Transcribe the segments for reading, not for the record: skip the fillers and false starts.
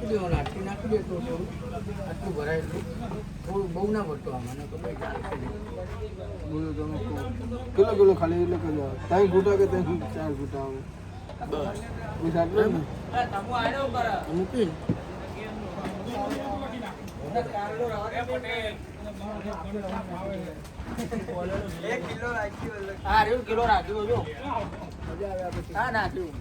નાખી દેવાનું, આટલી નાખી દે તો આટલું ભરાય એટલું થોડું બહુ ના ભરતો આમાં તો ભાઈ બોલો તમે કેટલો કિલો ખાલી એટલે કહો ત્રણ ઘૂંટા કે ત્રણ ચાર ઘૂંટા આવે બસ આટલું ને મૂકી હા રેવું કિલો રાખ્યું જો હા નાખ્યું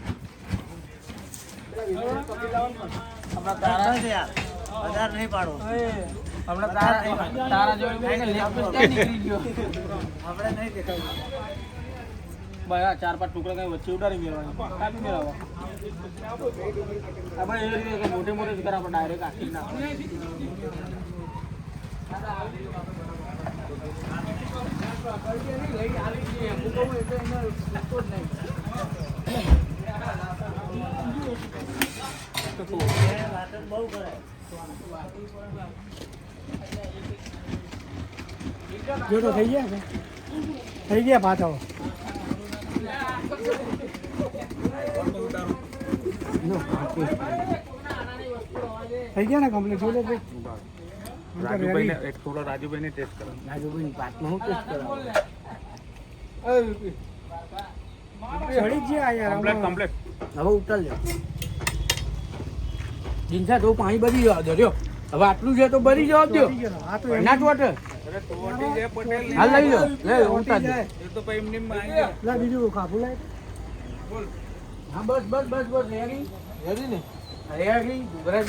હમણાં તારા વધારે નહીં પાડો હમણાં તારા જોડે નીકળી ગયો આપણે નહીં દેખાય બસ 4-5 ટુકડા કઈ વચ્ચે ઉડાડી મેળવાની કાપી મેળવવા આપણે એવી રીતે મોટે મોટે જ આપણે ડાયરેક્ટ આખી નાખવા જો તો થઈ ગયા પાછો થઈ ગયા ને કમ્પ્લીટ જોઈ લો રાજુભાઈને એક થોડો રાજુભાઈને ટેસ્ટ કરો રાજુભાઈની પાકમાં હું ટેસ્ટ કરાવું ચડી ગયા યાર કમ્પ્લીટ હવે ઉતાર લે જીંસા તો પાણી બરી જવા દો રહ્યો હવે આટલું છે તો બરી જવા દો આ તો ના ચોટે હાલ લઈ લો લે ઉતાર દે લા બીજું કાપું લાય હા બસ રેડી ને રેડી ઘૂઘરા